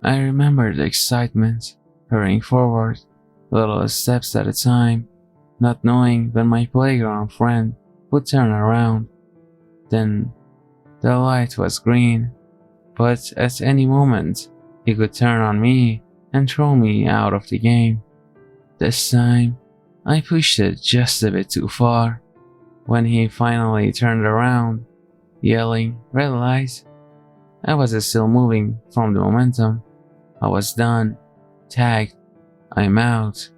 I remember the excitement, hurrying forward, little steps at a time, not knowing when my playground friend would turn around. Then the light was green, but at any moment he could turn on me and throw me out of the game. This time, I pushed it just a bit too far. When he finally turned around, yelling, "Red light," I was still moving from the momentum. I was done, tagged, I'm out.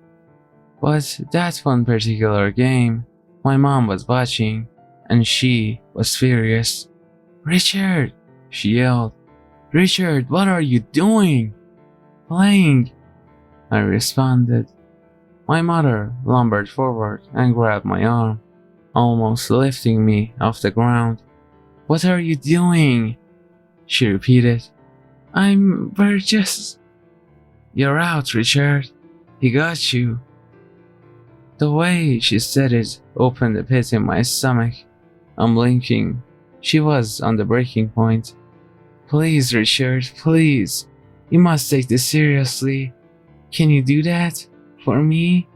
But that one particular game, my mom was watching, and she was furious. "Richard!" she yelled. "Richard, what are you doing?" "Playing," I responded. My mother lumbered forward and grabbed my arm, almost lifting me off the ground. "What are you doing?" she repeated. We're just..." "You're out, Richard. He got you." The way she said it opened a pit in my stomach. I'm blinking. She was on the breaking point. "Please, Richard, please. You must take this seriously. Can you do that? For me?"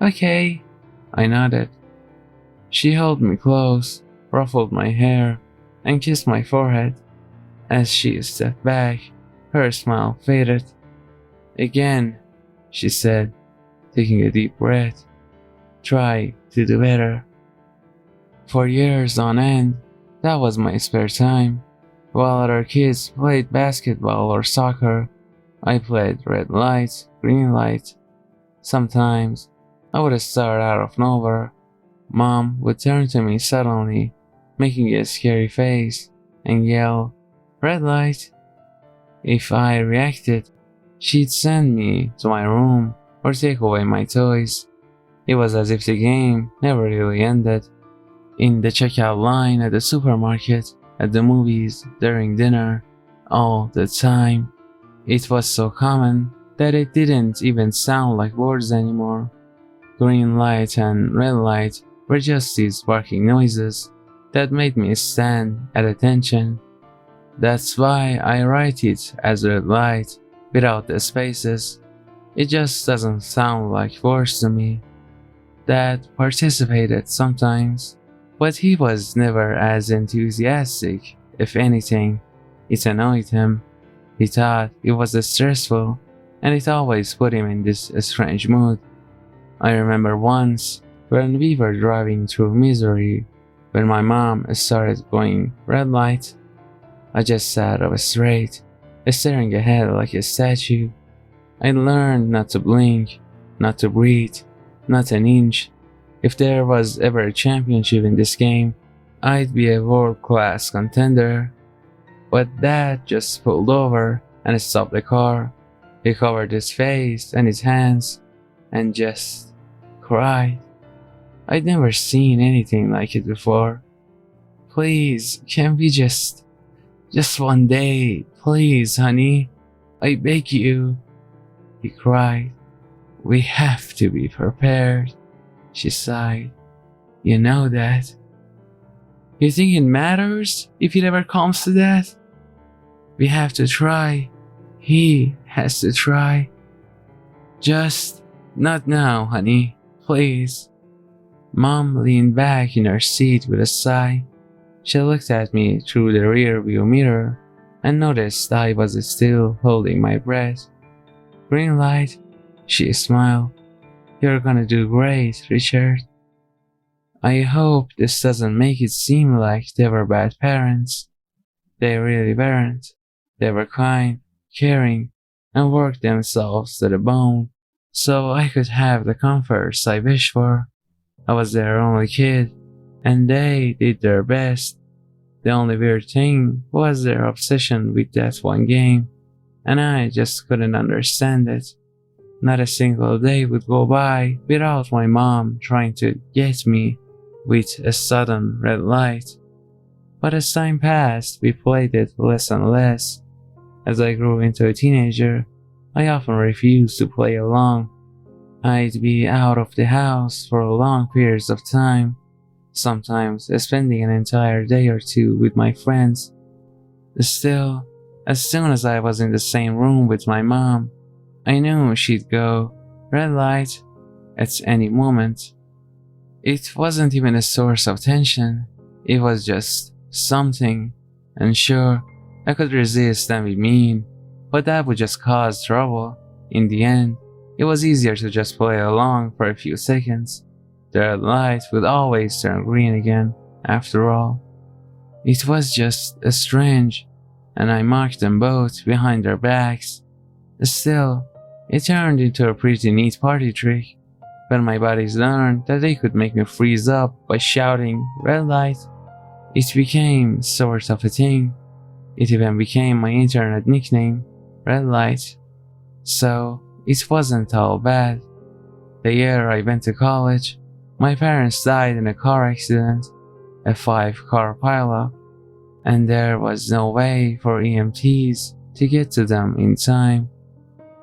"Okay," I nodded. She held me close, ruffled my hair, and kissed my forehead. As she stepped back, her smile faded. "Again," she said, taking a deep breath. "Try to do better." For years on end, that was my spare time. While other kids played basketball or soccer, I played red light, green light. Sometimes, I would start out of nowhere. Mom would turn to me suddenly, making a scary face, and yell, "Red light." If I reacted, she'd send me to my room or take away my toys. It was as if the game never really ended. In the checkout line at the supermarket, at the movies, during dinner, all the time. It was so common that it didn't even sound like words anymore. Green light and red light were just these barking noises that made me stand at attention. That's why I write it as red light without the spaces. It just doesn't sound like words to me. Dad participated sometimes, but he was never as enthusiastic. If anything, it annoyed him. He thought it was stressful, and it always put him in this strange mood. I remember once when we were driving through Missouri, when my mom started going red light. I just sat up straight, staring ahead like a statue. I learned not to blink, not to breathe, not an inch. If there was ever a championship in this game, I'd be a world-class contender. But Dad just pulled over and stopped the car. He covered his face and his hands and just cried. I'd never seen anything like it before. "Please, can we just one day, please, honey? I beg you," he cried. "We have to be prepared," she sighed. "You know that." "You think it matters if it ever comes to that?" "We have to try. He has to try. Just not now, honey, please." Mom leaned back in her seat with a sigh. She looked at me through the rear-view mirror and noticed I was still holding my breath. "Green light," she smiled. "You're gonna do great, Richard." I hope this doesn't make it seem like they were bad parents. They really weren't. They were kind, caring, and worked themselves to the bone, so I could have the comforts I wished for. I was their only kid, and they did their best. The only weird thing was their obsession with that one game, and I just couldn't understand it. Not a single day would go by without my mom trying to get me with a sudden red light. But as time passed, we played it less and less. As I grew into a teenager, I often refused to play along. I'd be out of the house for long periods of time, sometimes spending an entire day or two with my friends. Still, As soon as I was in the same room with my mom, I knew she'd go, "Red light," at any moment. It wasn't even a source of tension, it was just something. And sure, I could resist and be mean, but that would just cause trouble. In the end, it was easier to just play along for a few seconds. The red light would always turn green again, after all. It was just strange, and I marked them both behind their backs. Still, it turned into a pretty neat party trick. When my buddies learned that they could make me freeze up by shouting "red light," it became sort of a thing. It even became my internet nickname, Red Light. So it wasn't all bad. The year I went to college, my parents died in a car accident, a 5-car pileup, and there was no way for EMTs to get to them in time.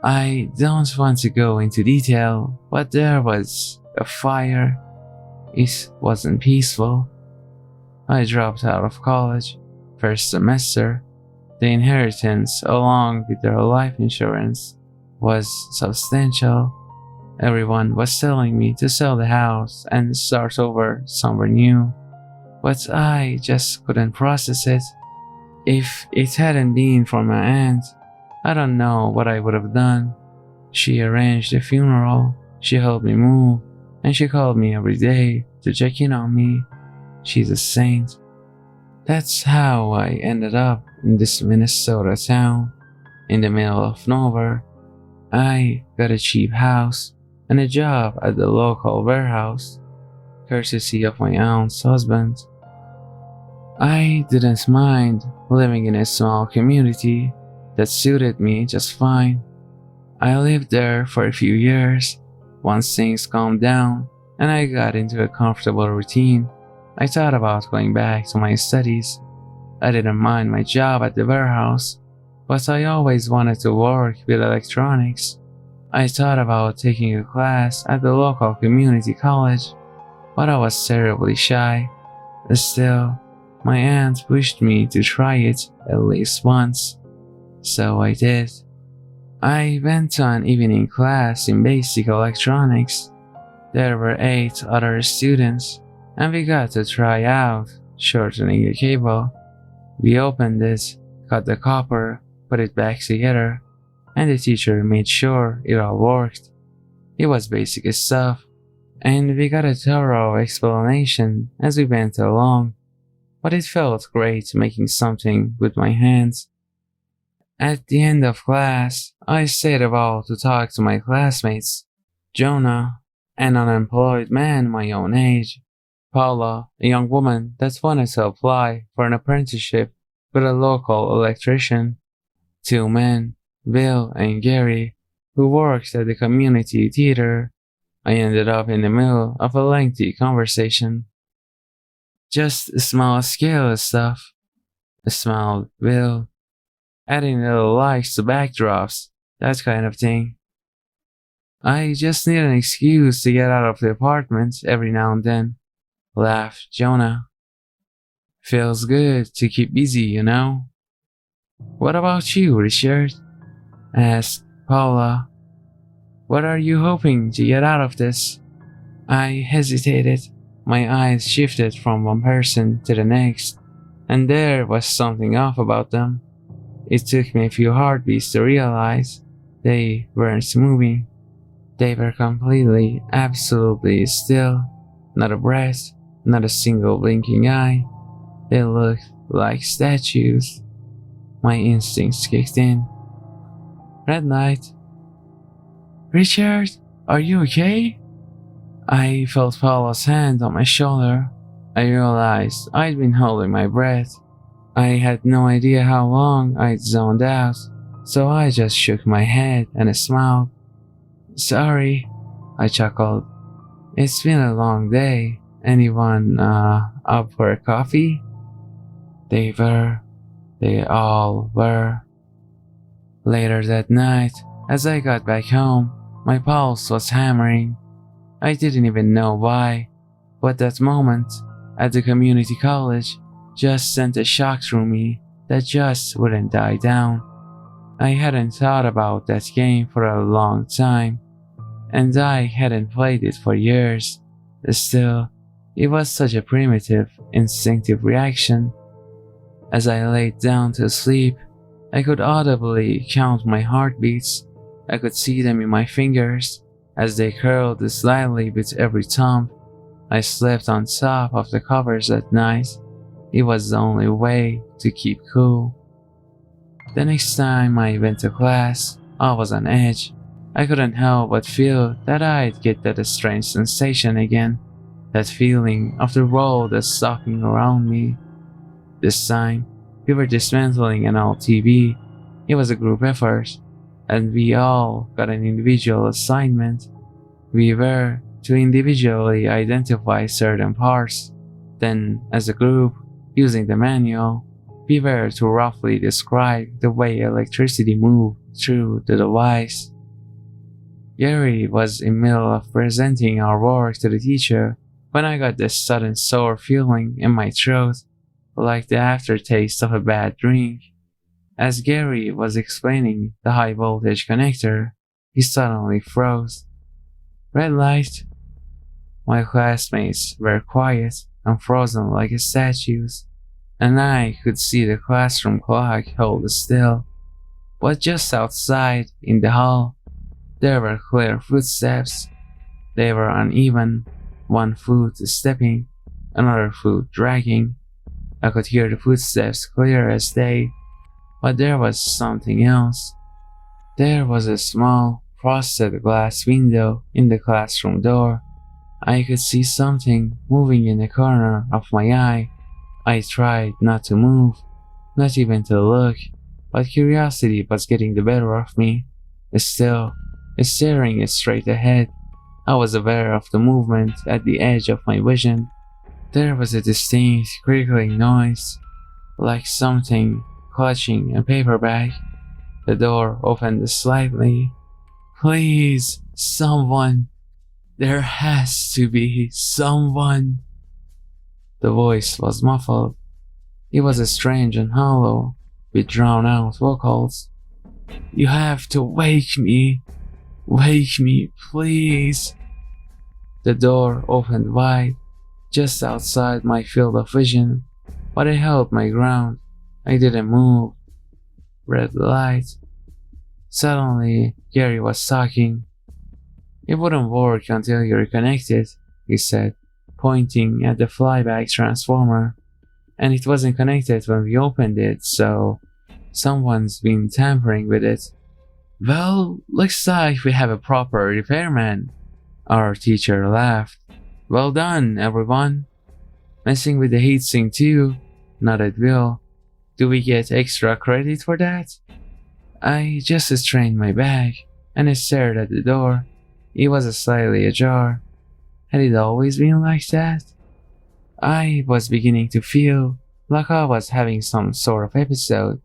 I don't want to go into detail, but there was a fire. It wasn't peaceful. I dropped out of college, first semester. The inheritance, along with their life insurance, was substantial. Everyone was telling me to sell the house and start over somewhere new, but I just couldn't process it. If it hadn't been for my aunt, I don't know what I would have done. She arranged a funeral, she helped me move, and she called me every day to check in on me. She's a saint. That's how I ended up in this Minnesota town, in the middle of nowhere. I got a cheap house and a job at the local warehouse, courtesy of my aunt's husband. I didn't mind living in a small community that suited me just fine. I lived there for a few years. Once things calmed down and I got into a comfortable routine, I thought about going back to my studies. I didn't mind my job at the warehouse, but I always wanted to work with electronics. I thought about taking a class at the local community college, but I was terribly shy. Still, my aunt pushed me to try it at least once, so I did. I went to an evening class in basic electronics. There were 8 other students, and we got to try out shortening a cable. We opened it, cut the copper, put it back together, and the teacher made sure it all worked. It was basic stuff, and we got a thorough explanation as we went along, but it felt great making something with my hands. At the end of class, I stayed about to talk to my classmates, Jonah, an unemployed man my own age, Paula, a young woman that wanted to apply for an apprenticeship with a local electrician, 2 men, Bill and Gary, who worked at the community theater. I ended up in the middle of a lengthy conversation. Just small scale stuff, smiled Bill, adding little likes to backdrops, that kind of thing. I just need an excuse to get out of the apartment every now and then, laughed Jonah. Feels good to keep busy, you know. What about you, Richard? Asked Paula. What are you hoping to get out of this? I hesitated. My eyes shifted from one person to the next, and there was something off about them. It took me a few heartbeats to realize they weren't moving. They were completely, absolutely still. Not a breath, not a single blinking eye. They looked like statues. My instincts kicked in. Red light. Richard, are you okay? I felt Paula's hand on my shoulder. I realized I'd been holding my breath. I had no idea how long I'd zoned out, so I just shook my head and smiled. Sorry, I chuckled. It's been a long day. Anyone, up for a coffee? They were. They all were. Later that night, as I got back home, my pulse was hammering. I didn't even know why, but that moment at the community college just sent a shock through me that just wouldn't die down. I hadn't thought about that game for a long time, and I hadn't played it for years. Still, it was such a primitive, instinctive reaction. As I laid down to sleep, I could audibly count my heartbeats. I could see them in my fingers as they curled slightly with every thump. I slept on top of the covers at night. It was the only way to keep cool. The next time I went to class, I was on edge. I couldn't help but feel that I'd get that strange sensation again, that feeling of the world that's sucking around me. This time, we were dismantling an old TV. It was a group effort, and we all got an individual assignment. We were to individually identify certain parts. Then, as a group, using the manual, we were to roughly describe the way electricity moved through the device. Gary was in the middle of presenting our work to the teacher when I got this sudden sore feeling in my throat, like the aftertaste of a bad drink. As Gary was explaining the high voltage connector, he suddenly froze. Red light. My classmates were quiet and frozen like statues, and I could see the classroom clock hold still. But just outside, in the hall, there were clear footsteps. They were uneven, one foot stepping, another foot dragging. I could hear the footsteps clear as day, but there was something else. There was a small, frosted glass window in the classroom door. I could see something moving in the corner of my eye. I tried not to move, not even to look, but curiosity was getting the better of me. Still, staring straight ahead, I was aware of the movement at the edge of my vision. There was a distinct crinkling noise, like something clutching a paper bag. The door opened slightly. Please, someone. There has to be someone. The voice was muffled. It was strange and hollow, with drawn-out vocals. You have to wake me. Wake me, please. The door opened wide, just outside my field of vision, but I held my ground. I didn't move. Red light. Suddenly, Gary was talking. It wouldn't work until you reconnected, he said, pointing at the flyback transformer. And it wasn't connected when we opened it, so someone's been tampering with it. Well, looks like we have a proper repairman. Our teacher laughed. Well done, everyone. Messing with the heatsink too, nodded Will. Do we get extra credit for that? I just strained my bag, and I stared at the door. It was slightly ajar. Had it always been like that? I was beginning to feel like I was having some sort of episode.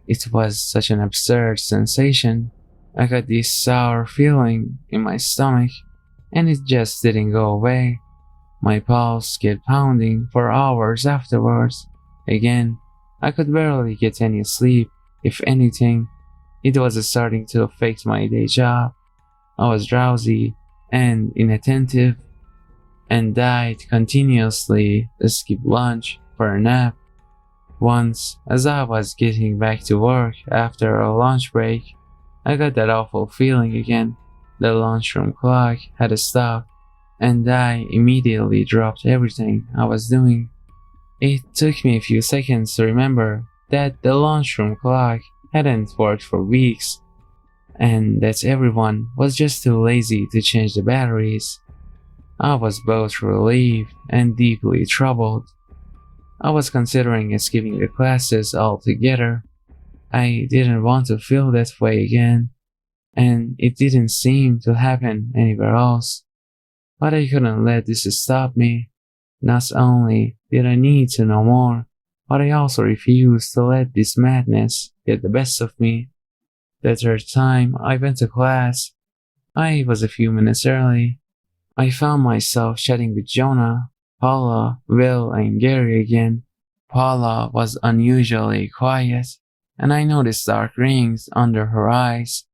It was such an absurd sensation. I got this sour feeling in my stomach, and it just didn't go away. My pulse kept pounding for hours afterwards. Again, I could barely get any sleep. If anything, it was starting to affect my day job. I was drowsy and inattentive, and I'd continuously skip lunch for a nap. Once, as I was getting back to work after a lunch break, I got that awful feeling again. The lunchroom clock had stopped, and I immediately dropped everything I was doing. It took me a few seconds to remember that the lunchroom clock hadn't worked for weeks, and that everyone was just too lazy to change the batteries. I was both relieved and deeply troubled. I was considering skipping the classes altogether. I didn't want to feel that way again, and it didn't seem to happen anywhere else. But I couldn't let this stop me. Not only did I need to know more, but I also refused to let this madness get the best of me. The third time I went to class, I was a few minutes early. I found myself chatting with Jonah, Paula, Will, and Gary again, Paula was unusually quiet, and I noticed dark rings under her eyes.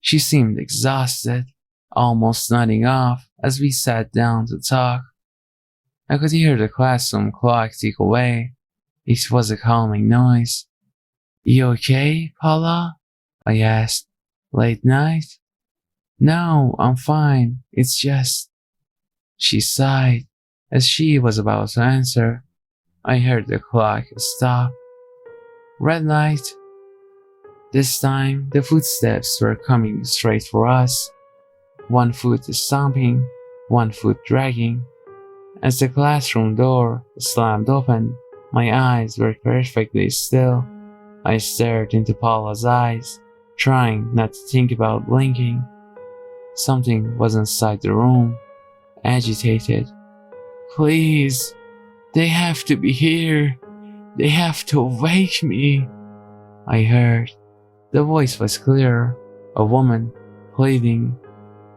She seemed exhausted, almost nodding off as we sat down to talk. I could hear the classroom clock tick away. It was a calming noise. "You okay, Paula?" I asked. "Late night?" "No, I'm fine. It's just—" She sighed. As she was about to answer, I heard the clock stop. Red light. This time, the footsteps were coming straight for us. One foot stomping, one foot dragging. As the classroom door slammed open, my eyes were perfectly still. I stared into Paula's eyes, trying not to think about blinking. Something was inside the room, agitated. "Please, they have to be here. They have to wake me," I heard. The voice was clear, a woman pleading.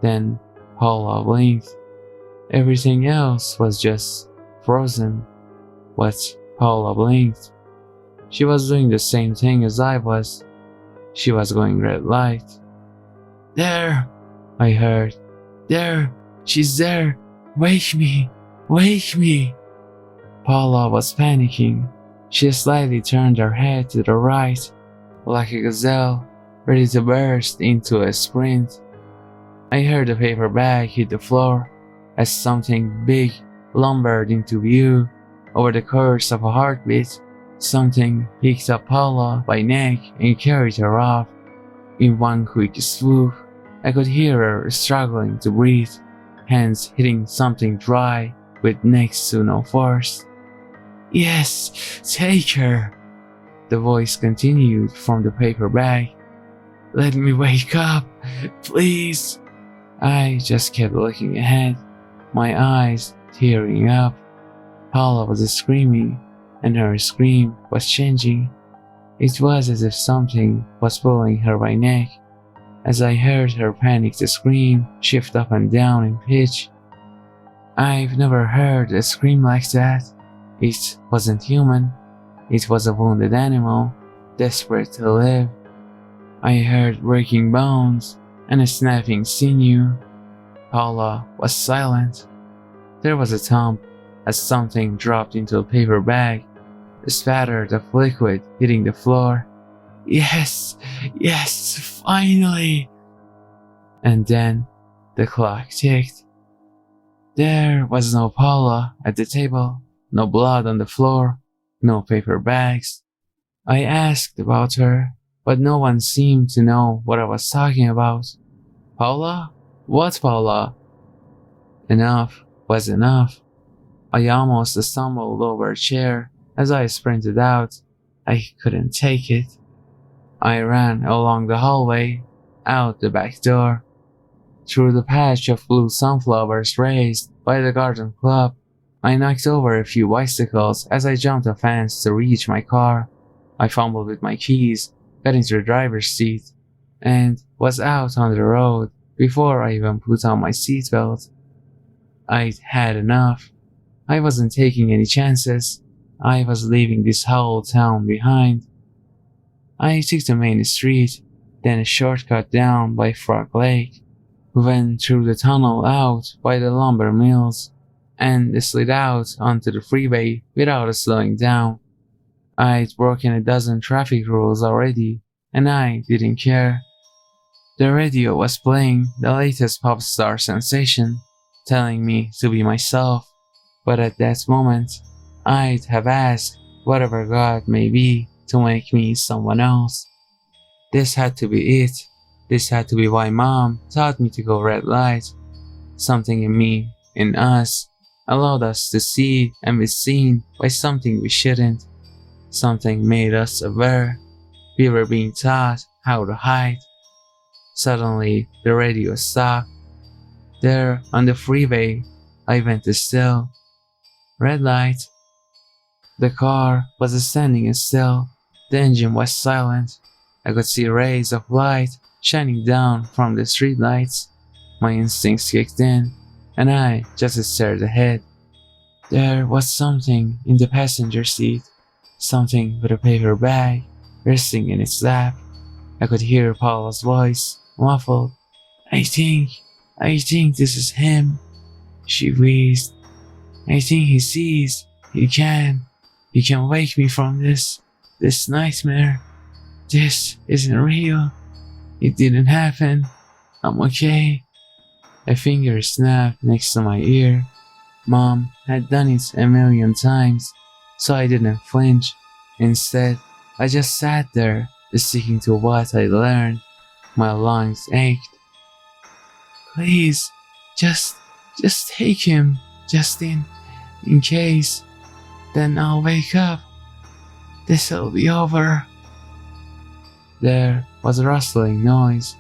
Then Paula blinked. Everything else was just frozen. But Paula blinked. She was doing the same thing as I was. She was going red light. "There," I heard. "There, she's there. Wake me, wake me." Paula was panicking. She slightly turned her head to the right, like a gazelle, ready to burst into a sprint. I heard the paper bag hit the floor as something big lumbered into view. Over the course of a heartbeat, something picked up Paula by neck and carried her off. In one quick swoop, I could hear her struggling to breathe, hands hitting something dry with next to no force. "Yes, take her," the voice continued from the paper bag. "Let me wake up, please." I just kept looking ahead, my eyes tearing up. Paula was screaming, and her scream was changing. It was as if something was pulling her by neck. As I heard her panicked scream shift up and down in pitch. I've never heard a scream like that. It wasn't human. It was a wounded animal, desperate to live. I heard breaking bones and a snapping sinew. Paula was silent. There was a thump as something dropped into a paper bag, a spatter of liquid hitting the floor. Yes, finally! And then the clock ticked. There was no Paula at the table, no blood on the floor, no paper bags. I asked about her, but no one seemed to know what I was talking about. Paula? What Paula? Enough was enough. I almost stumbled over a chair as I sprinted out. I couldn't take it. I ran along the hallway, out the back door, through the patch of blue sunflowers raised by the garden club. I knocked over a few bicycles as I jumped a fence to reach my car. I fumbled with my keys, got into the driver's seat, and was out on the road before I even put on my seatbelt. I'd had enough. I wasn't taking any chances. I was leaving this whole town behind. I took the main street, then a shortcut down by Frog Lake, went through the tunnel out by the lumber mills, and slid out onto the freeway without slowing down. I'd broken a dozen traffic rules already, and I didn't care. The radio was playing the latest pop star sensation, telling me to be myself, but at that moment, I'd have asked whatever God may be to make me someone else. This had to be it. This had to be why Mom taught me to go red light. Something in me, in us, allowed us to see and be seen by something we shouldn't. Something made us aware. We were being taught how to hide. Suddenly, the radio stopped. There, on the freeway, I went still. Red light. The car was standing still. The engine was silent. I could see rays of light shining down from the streetlights. My instincts kicked in, and I just stared ahead. There was something in the passenger seat, something with a paper bag resting in its lap. I could hear Paula's voice, muffled. I think this is him, she wheezed. I think he sees. He can wake me from this nightmare. This isn't real. It didn't happen. I'm okay. A finger snapped next to my ear. Mom had done it a million times, so I didn't flinch. Instead, I just sat there, sticking to what I learned. My lungs ached. Please, just, just take him, Justin, in case. Then I'll wake up. This'll be over. There was a rustling noise,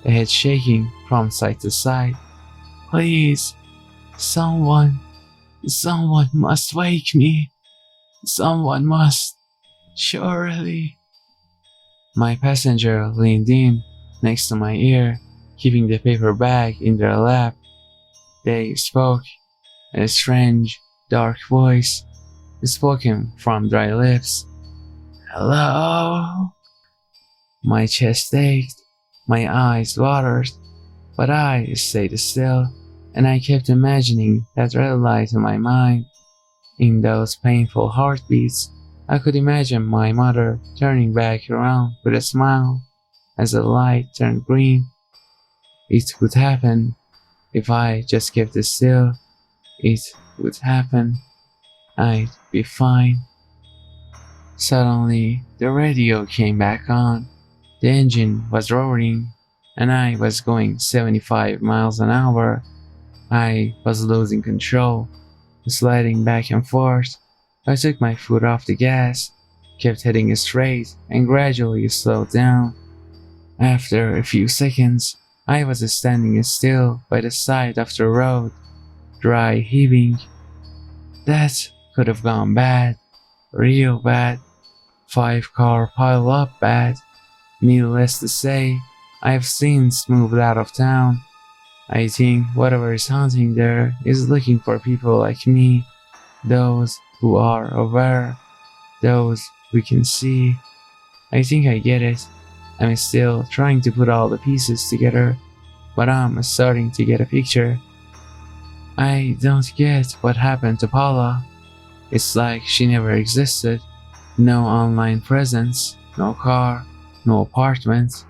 a head shaking from side to side. Please, someone must wake me. Someone must, surely. My passenger leaned in next to my ear, keeping the paper bag in their lap. They spoke, a strange, dark voice, spoken from dry lips. Hello? My chest ached, my eyes watered, but I stayed still, and I kept imagining that red light in my mind. In those painful heartbeats, I could imagine my mother turning back around with a smile as the light turned green. It would happen if I just kept still. It would happen. I'd be fine. Suddenly, the radio came back on. The engine was roaring, and I was going 75 miles an hour. I was losing control, sliding back and forth. I took my foot off the gas, kept heading straight, and gradually slowed down. After a few seconds, I was standing still by the side of the road, dry heaving. That could have gone bad, real bad. 5-car pile up bad. Needless to say, I have since moved out of town. I think whatever is haunting there is looking for people like me, those who are aware, those who can see. I think I get it. I'm still trying to put all the pieces together, but I'm starting to get a picture. I don't get what happened to Paula. It's like she never existed. No online presence, no car, no apartment,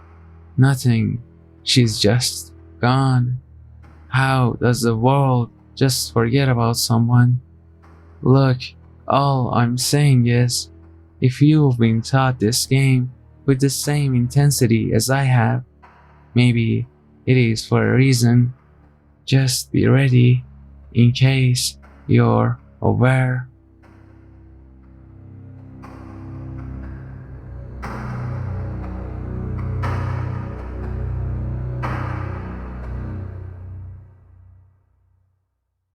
nothing. She's just gone. How does the world just forget about someone? Look, all I'm saying is, if you've been taught this game with the same intensity as I have, maybe it is for a reason. Just be ready in case you're aware.